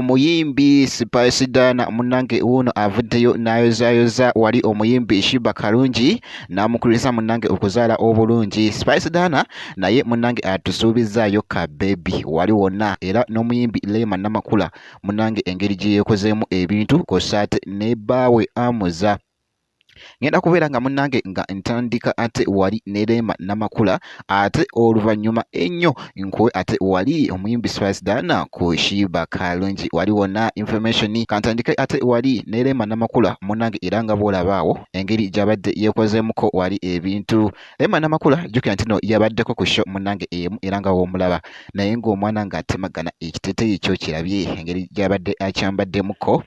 omuyimbi Spice Dana munange uno avuddeyo nayozayoza wali omuyimbi Shiba Karungi namukulisa munange okuzaala obulungi. Spice Dana naye munange atusuubizaayo ka baby wali wonna, era n'omuyimbi Lema Namakula munange engeri gye yeekozeemu ebintu kosaate ne bbaawe amuza. Ngenda kubeera nga munange nga ntandika ate wali ne Lema Namakula, ate oluvannyuma ennyo nkuwe ate wali omuyimbi Spice Dana ku Shiba Karungi wali wonna information. Kantandike ate wali ne Lema Namakula munange, era nga bw'olabaawo engeri gy'abadde yeekozeemuko wali ebintu. Lema Namakula jjukira nti no yabaddeko ku show munange emu, era nga w'omulaba naye ng'omwana ng'atemagana ekiteeteeyi kyo kirabye engeri gy'abadde akyambaddemuko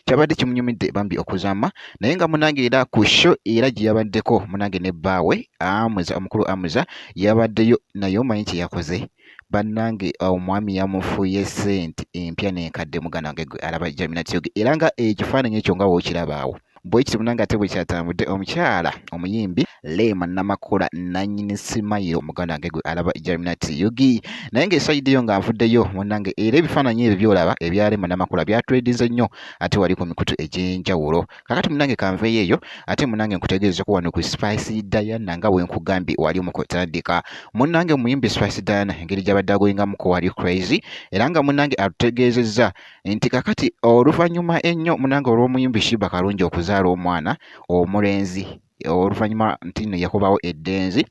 kyabadde kimunyumidde bambi okuzama, naye nga munange era ku show era gye yabaddeko munange ne bbaawe Amuza, omukulu Amuza yabaddeyo naye omanyi kye yakoze bannange, omwami yamufuuye ssente empya n'enkadde muganange gwe alaba Jamina TV, era nga ekifaananyi ekyo nga wookirabaawo bwe kiti munange ate bwe kyatambudde omukyala omuyimbi Lema Namakula nannyini simayo muganange gwe alaba Jamina TV, naye ng'esayidi yo ng'anvuddeyo munange, era ebifaananyi ebyo by'olaba ebya Lema Namakula byatwedize nnyo ate wali ku mikutu egy'enjawulo. Kakati munange kanveeyo eyo ate munange nkutegeezeko wano ku Spice Diana nga bwe nkugambye wali mu kutandika. Munange omuyimbi Spice Diana engeri gy'abadde agoyingamuko wali crazy, era nga munange atutegeezezza nti kakati oluvannyuma ennyo munange olw'omuyimbi Shiba Karungi okuzaala omwana omulenzi, oluvannyuma nti nno yakubawo eddenzi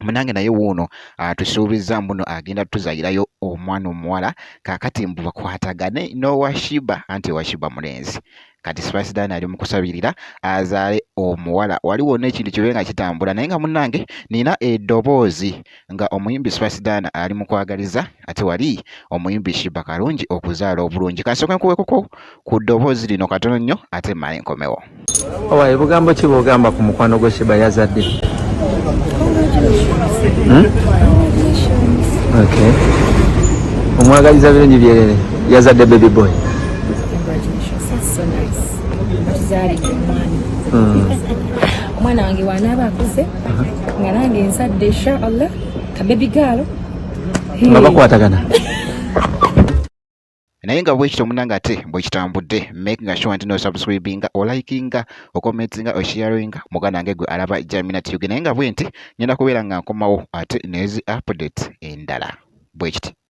munange naye wuuno atusuubiza mbuno agenda tuzayirayo omwana omuwala, kakati mbu bakwatagane n'owa Shiba anti owa Shiba mulenzi. Kati Spice Dana ali mu kusabirira azaale omuwala. Waliwo n'ekintu kibe nga kitambula, naye nga munnange nina eddoboozi nga omuyimbi Spice Dana ali mu kwagaliza ate wali omuyimbi Shiba Karungi okuzaala obulungi. Kansooke nkuweekoko ku ddoboozi lino katono nnyo ate mmale nkomewo. Owaye bugambo ki bw'ogamba ku mukwano gwe Shiba yazadde? Okay. Omwagaliza birungi byerere yazadde baby boy. Omwana wange wanaaba akuze nga nange nsadde inshallah ka baby girl nga bakwatagana. Naye nga bwekityo munange ate bwe kitambudde, making sure nti no subscribinga olikinga okomentinga osharinga muganange gwe alaba Jamina TV, naye nga bwe nti ngenda kubeera nga nkomawo ate n'ezi update endala bwekiti.